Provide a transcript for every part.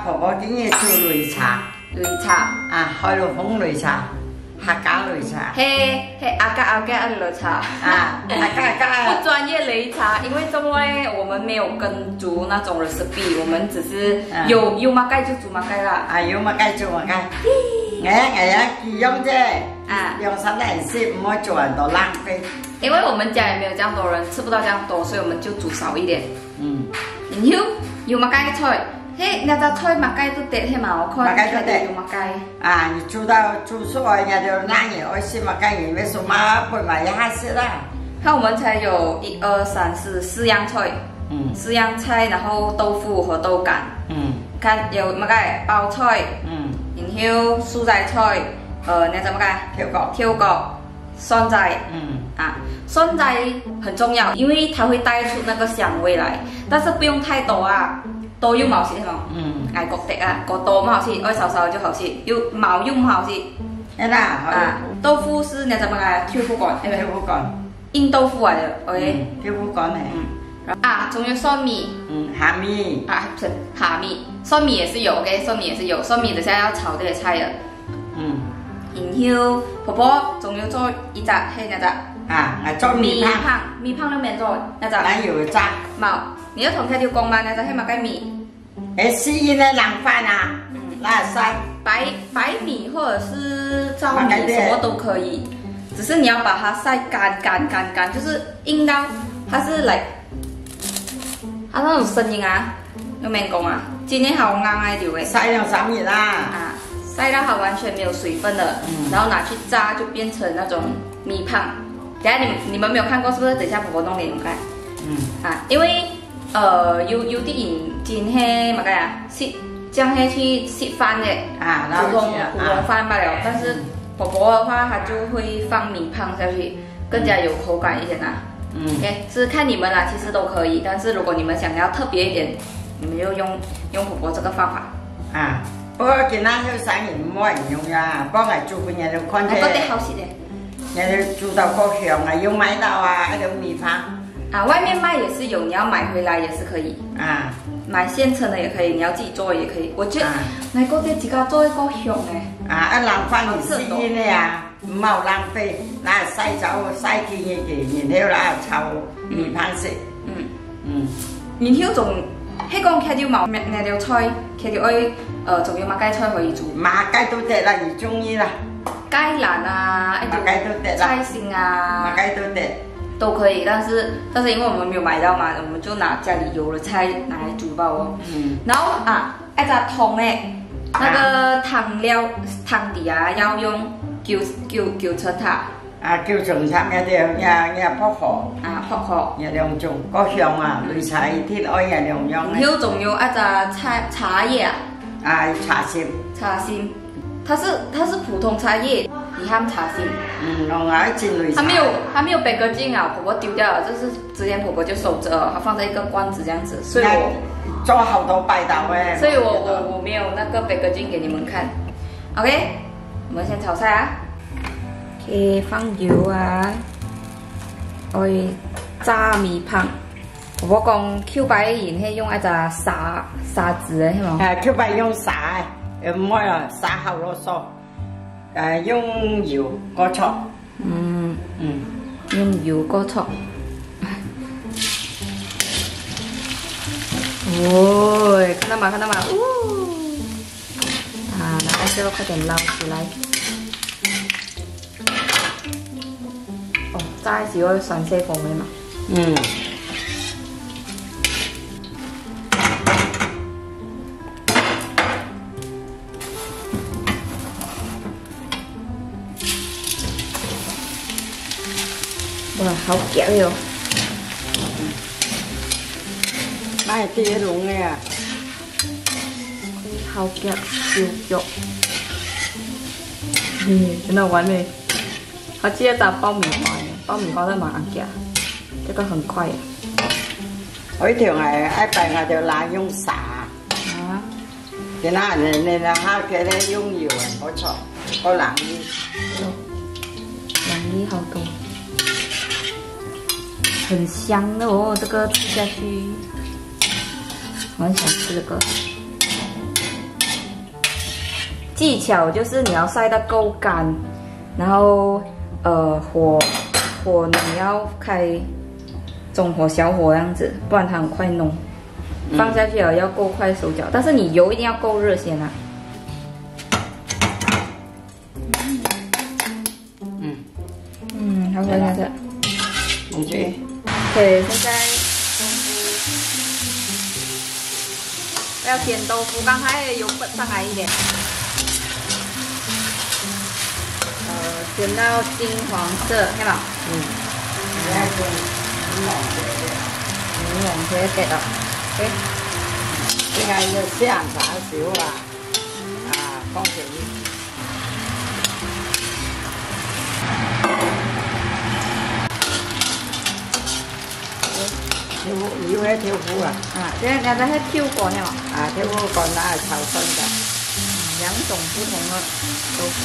婆婆今日做擂茶，擂茶啊，海陆豐擂茶，客家擂茶。嘿，阿家擂茶。啊，阿家。不专业擂茶，因为这么我们没有跟足那种 recipe， 我们只是有马盖就煮马盖啦。啊，有马盖做马盖。我用啫。啊，用3人食，唔好做人多浪费。因为我们家也没有这样多人，吃不到这样多，所以我们就煮少一点。嗯。然後有馬雞菜，嘿，那隻菜馬雞都得，係嘛？我看睇到有馬雞。啊，你煮出來，人就哪嘢愛食馬雞，你咪數碼配埋一下食啦。看我們才有1、2、3、4樣菜，4樣菜，然後豆腐和豆乾，看有馬雞包菜，然後蔬菜菜，那隻馬雞挑角，酸菜，酸菜很重要，因為它會帶出那個香味來，但是不用太多啊，多又唔好食係嘛？愛覺得啊，過多唔好食，愛少少就好食，又冇又唔好食。係啦，啊，豆腐是那隻乜嘢？挑夫乾，係咪？挑夫乾，印豆腐嚟嘅 ，OK。挑夫乾係。啊，仲有蒜米。蝦米。啊，蝦米，蒜米也是有 ，OK， 蒜米也是有，蒜米等下要炒這些菜嘅。然後婆婆仲要做一隻係那隻。啊，做米香，米香裏面做那隻。哪有隻？冇，你要同佢哋講嘛，那隻係乜嘅米？是因為冷飯啊，那晒白米或者是糙米，什麼都可以，只是你要把它曬乾，就是硬到它是來，它那種聲音啊，有冇講啊？今天好硬喺條嘅。曬兩3日啦。啊，曬到它完全沒有水分了，然後拿去炸就變成那種米胖。等下你們沒有看過是不是？等下婆婆弄給你們看。啊，因為有啲人煎係乜嘢啊？將係去食飯嘅，普通飯罷了。但是婆婆的話，她就會放米胖下去，更加有口感一點啦。OK， 是看你們啦，其實都可以。但是如果你們想要特別一點，你們就用婆婆這個方法。啊，不過今仔日生意冇人用呀，幫我做份嘢就看睇。嗰啲好食嘅。人家煮到夠香啊，有買到啊，那種米飯。啊，外面賣也是有，你要買回來也是可以。啊，買現成的也可以，你要自己做也可以。我覺得買嗰啲自家做一個香嘅。啊，冷飯你適應的呀，唔好浪費，拿曬走曬見嘅，然後拿炒米飯食。然後仲喺講茄條冇那條菜，茄條愛仲有馬雞菜可以煮。馬雞都得啦，你中意啦。芥蘭啊，菜心啊，都可以，但是因為我們沒有買到嘛，我們就拿家裡有的菜拿來煮吧哦。然後啊，一隻湯呢，那個湯底啊要用九層塔。啊，九層塔一撲殼。啊，撲殼。一兩種，個香啊，擂茶鐵愛一兩樣。然後仲有一隻茶葉啊。啊，茶心。茶心。它是普通茶葉，你含茶心。我愛煎擂茶。它沒有白鴿筋啊，婆婆丟掉了，就是之前婆婆就收着了，它放在一個罐子這樣子，所以我做好多擺到誒。所以我沒有那個白鴿筋給你們看。OK， 我們先炒菜啊。OK， 放油啊，我炸米飯。婆婆講 Q 白鹽係用一隻沙子嘅，係嘛？Q 白用沙。唔可以啊，撒後囉嗦，用油過炒。用油過炒。哦，看到嗎？看到嗎？啊，拿個就快點撈出來。哦，炸時可以上些風味嘛。哇，好夾喲！買啲嘢弄嘅啊，好夾燒肉，真係完美。我知一隻爆米花嘅，爆米花都蠻夾，這個很快啊。我條係一擺我就拿用沙，其他你下嘅咧用油啊，好錯，好冷啲，冷啲好多。很香的哦，這個吃下去，我很想吃這個。技巧就是你要晒得够干，然后火你要开中火、小火这样子，不然它很快弄。放下去了要够快手脚，但是你油一定要够热先啊。好可以看着。OK， 现在要填豆腐，刚才有粉上来一点。选到金黄色，看到？黃色嘅啦 ，OK。呢個要先炒少啦，放條要喺條糊啊！即係你喺挑過係嘛？挑過ก่อน啦，炒身嘅。兩種不同嘅豆腐，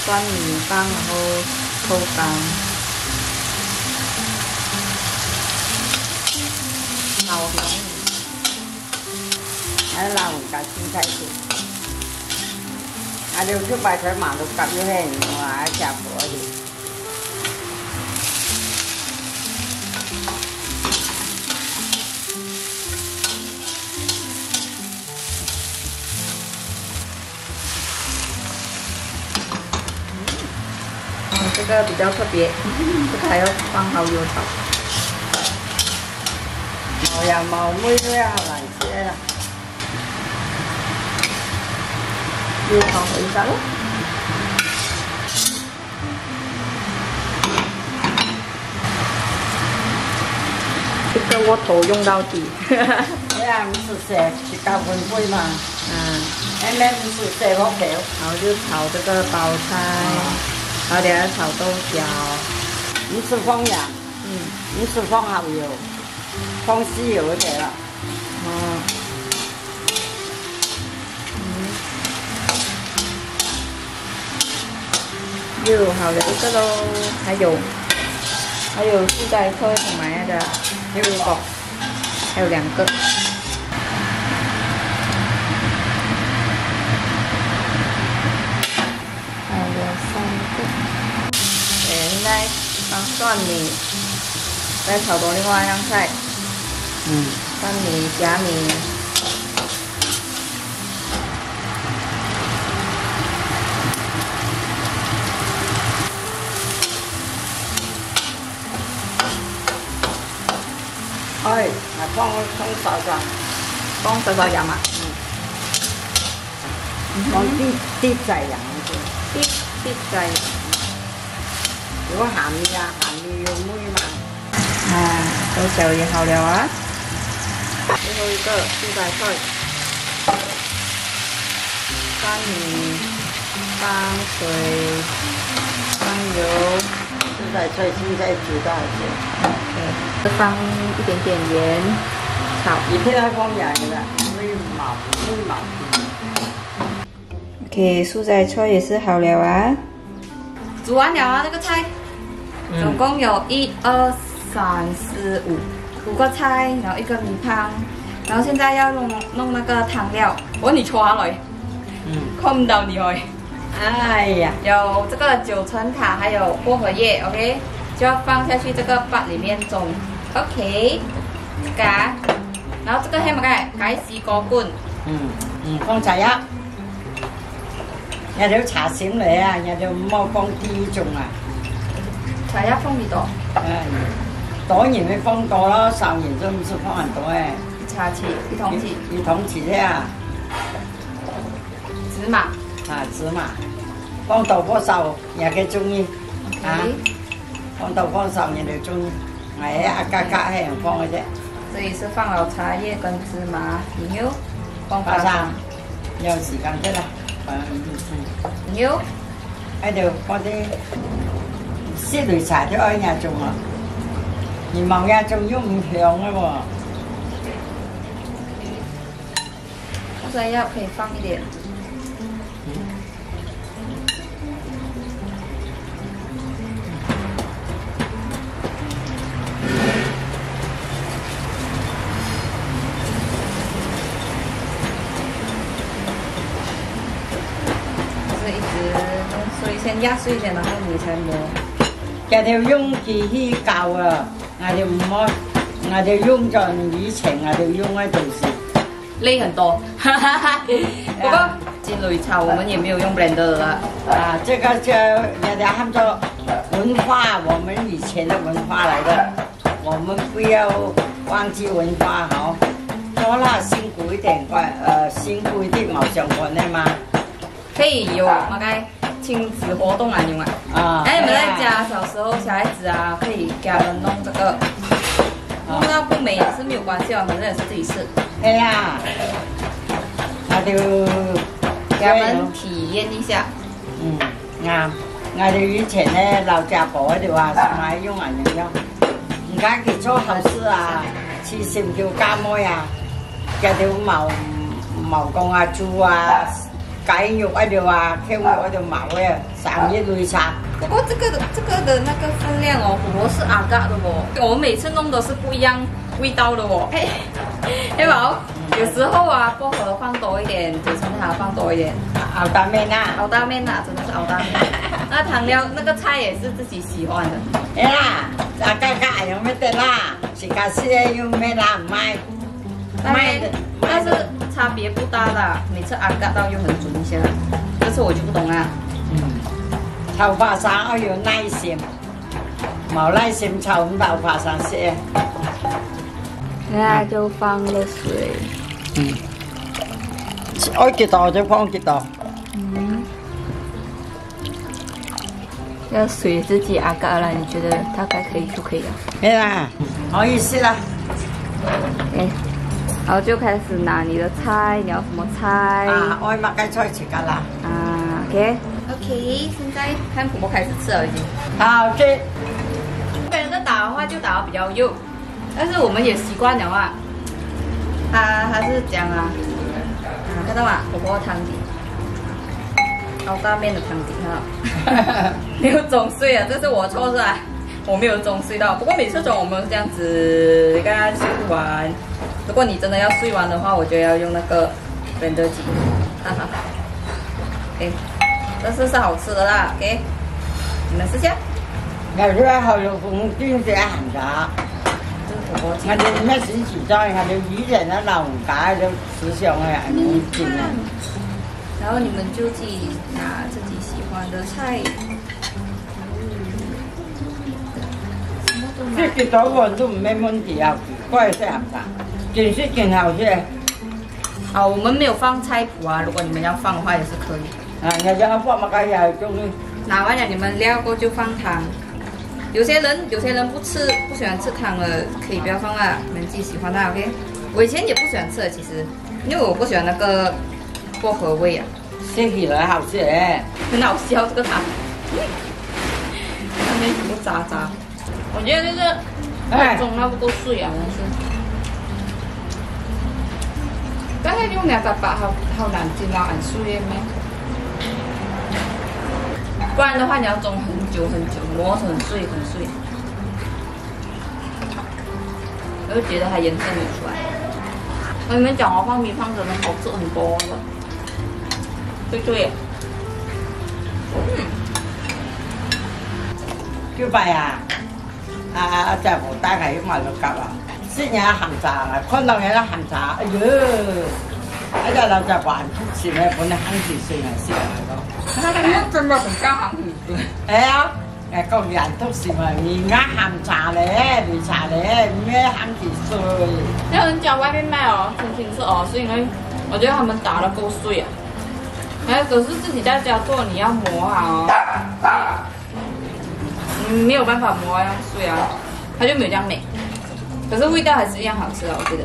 酸米飯，然後豆乾。牛蓉，喺撈架青菜條，你要擺喺馬路夾咗喺我喺夾火啲。这个比较特别，这个还要放好油炒。我又冇妹都有嚟食啦，油炒好一下咯。这个窝头用到底。你啊唔是食加半杯嘛？你咩唔是食好條？然后就炒这个包菜。然后等下炒豆角，唔是放鹽，唔是放蠔油，放豉油就啦。油好了一個咯，還有蔬菜菜同埋那個牛角，還有2個。现在放蒜米，再炒多另外一样菜。蒜米、虾米。放少少，放少少鹽啊。放啲仔鹽先。啲仔。如果鹹味要煨嘛。豆角也好了啊。最後一個蔬菜菜，蒜米、放水、放油。蔬菜菜现在煮多少钱？放一點點鹽，炒。而家都放鹽嘅啦，煨毛。OK， 蔬菜菜也是好了啊。煮完了啊，这个菜。总共有1、2、3、4、5個菜，然後1個米湯，然後現在要弄那個湯料。我你戳下來，看不到你去。哎呀，有這個九層塔，還有薄荷葉 ，OK， 就要放下去這個pot裡面種 ，OK， 這個，然後這個係乜嘅？解絲果罐。放茶葉，有條茶閃嚟啊，有條唔好放啲種啊。茶葉放幾多？當然會放多咯，燒完都唔是放很多誒。1茶匙，1桶匙。1桶匙啫啊。芝麻。芝麻。放豆腐sau人家中意。放豆腐sau人哋中意。係啊，格係人放嘅啫。這裡是放了茶葉跟芝麻，然後放花生。有時間啫啦。然後喺度放啲。雪雷茶都愛人種啊，而冇人種又唔香嘅喎。這要可以放一點。所以先压碎一点，然后你才磨。家條用機器教啊，我哋唔好，我哋用咗以前我哋用嘅就是累很多，不過煎擂炒我們也沒有用 blender 了啊，這個就人家喊做文化，我們以前的文化來的，我們不要忘記文化好。做啦辛苦一點，辛苦一點冇相關的嘛。可以有大概親子活動來用啊。啊，哎，你們在家小時候小孩子啊，可以給他們弄這個，弄到不美也是沒有關係啊，反正也是自己試。哎呀，我就給他們體驗一下。嗯，啱。我哋以前咧老家婆喺度話上海用人用，而家佢做後事啊，似成條家妹啊，嘅條毛公啊、豬啊、雞肉喺度啊、烤肉喺度毛嘅，成一堆茶。不過這個的那個分量哦，我是阿嘎的哦，我每次弄都是不一樣味道的哦。對吧？有時候啊，薄荷放多一點，九層塔放多一點。熬大面啊！熬大面啊，真的是熬大面。那糖料那個菜也是自己喜歡的。哎啦，阿家家用咩得啦？自家是用咩啦？賣的，但是差別不大啦。每次阿嘎到又很準一些，這次我就不懂啦。頭髮上要有耐心，冇耐心炒唔到頭髮上色。現在就放了水。愛幾多就放幾多。要水自己阿嘎了，你覺得大概可以就可以了。對啦，可以試啦。哎，然後就開始拿你的菜，你要什麼菜？啊，愛乜嘅菜食噶啦。啊 ，OK， 現在看婆婆開始吃了已經。好，OK。別人在打的話就打得比較幼，但是我們也習慣了啊。他是這樣啊，看到嗎？婆婆湯底。熬大面的湯底哈，沒有總碎啊，這是我錯是吧？我沒有總碎到，不過每次總我們這樣子，你看碎不完。如果你真的要碎完的話，我就要用那個 blender 機，哈哈。OK， 這是好吃的啦 ，OK， 你們試下。有啲後肉鳳端隻鹹茶，我哋咩選時裝，我哋以前咧老家都時尚嘅人好見啊。然後你們就自己拿自己喜歡的菜，即係幾多個人都唔咩問題啊，怪係鹹茶，見識見好些。啊，我們沒有放菜譜啊，如果你們要放的話也是可以。啊，人家放乜嘢又中意。拿完了你們料過就放湯。有些人不喜歡吃湯的，可以不要放啦，你們自己喜歡的 OK。我以前也不喜歡吃的，其實，因為我不喜歡那個薄荷味啊。食起來好吃，很好笑這個湯，上面全部渣渣。我覺得這個中那不夠碎啊，但是用兩個把好難煎到很碎咩？不然的話你要中很久很久，磨很碎很碎。我就覺得它顏色沒出來。我跟你們講我放米飯真的好吃很多了。對，叫拜啊！阿隻胡帶係買六夾啊，先有鹹茶啊，看到有得鹹茶，哎呦！一隻老隻還出錢咧，本嚟慳住算係先嚟講。真的很像鹹魚絲。係啊，個人都是咪而家鹹茶咧、綠茶咧，咩慳住碎。因為人家外面賣哦，青色哦，是因為我覺得他們打得夠碎啊。哎，可是自己在家做，你要磨好哦。沒有辦法磨呀，碎啊，它就沒有這樣美。可是味道還是一樣好吃的，我覺得。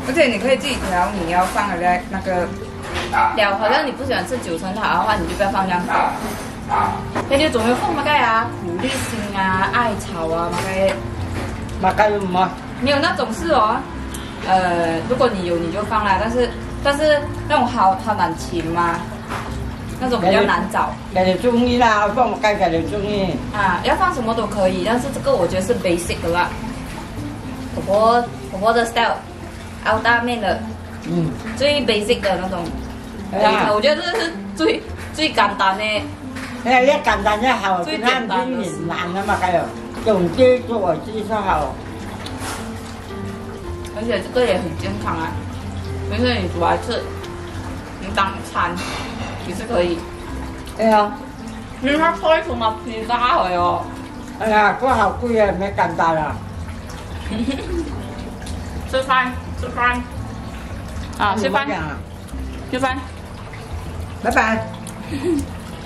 而且你可以自己調你要放的那個料，好像你不喜歡吃九層塔的話，你就不要放這樣子。你哋仲要放乜嘢啊？苦力星啊、艾草啊，乜嘢唔啊？沒有那種是哦。如果你有你就放啦，但是那種好難請嘛，那種比較難找。人哋中意啦，放乜嘢人哋中意。啊，要放什麼都可以，但是這個我覺得是 basic 的啦。婆婆的 style，熬大麵的，最 basic 的那種我觉得这是最簡單的。一簡單一後，其他啲年難啊嘛，佢用啲做之後，而且這個也很健康啊，就是你煮來吃，你當餐也是可以。係啊，因為它可以同埋披薩去哦。哎呀，嗰好貴啊，咩咁大啦？吃飯，吃飯。啊，吃飯，吃飯。拜拜，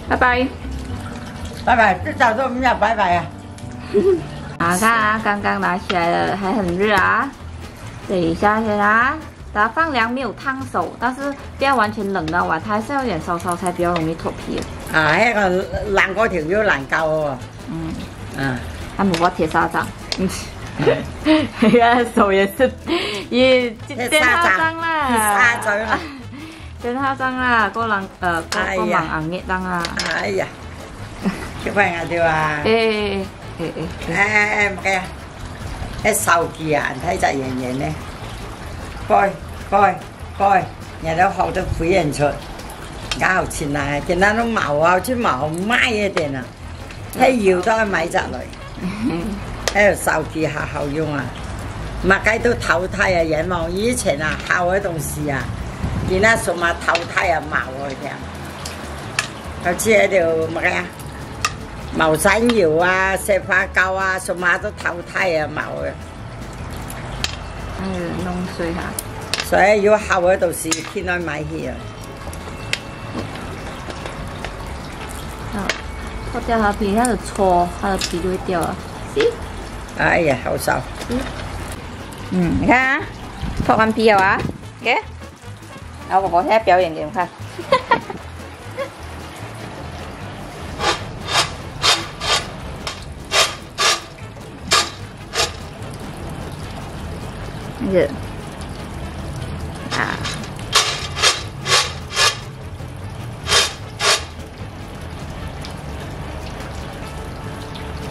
拜拜。拜拜，这早上我们要拜拜啊！啊，看啊，刚刚拿起来了，还很热啊。等一下先啊，把它放凉，没有烫手，但是不要完全冷到完，它还是要有点烧烧才比较容易脱皮。啊，那个爛嗰條腰難教喎。他冇我鐵砂掌。手也是也電烤章啦，電烤章啦，個人個盲硬熱燈啊。哎呀！小朋友對話，唔計啊！一手技啊，睇隻人人咧，開，人都學得會人出，搞錢啊！見到啲毛啊，啲毛買一點啊，喺搖都係買隻嚟，喺度手技下後用啊，物計都頭胎啊，人望以前啊，校嗰棟事啊，見到數碼頭胎啊毛啊聽，好似喺度物計啊！毛山藥啊、石花膠啊，什麼都投胎啊毛嘅。弄碎下。所以要後嗰度是天來買去啊。脱掉它皮，它的搓，它的皮就會掉了。哎呀，好手。你看啊，脱完皮了啊 ，OK。然後我現在表演給你們看。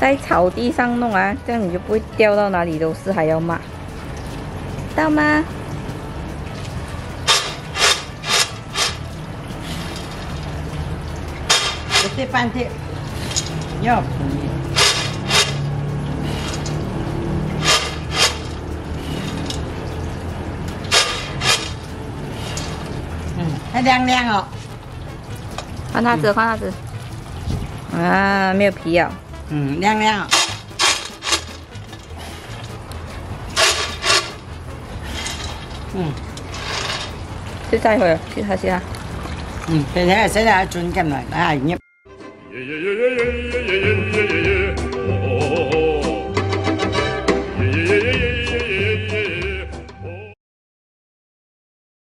在草地上弄啊，这样你就不会掉到哪里都是，还要骂，知道吗？这饭店要便宜。还亮亮哦，看它子，看它子，啊，没有皮啊，亮亮，食晒佢，食下食下，佢睇下食下轉進來，啊，入。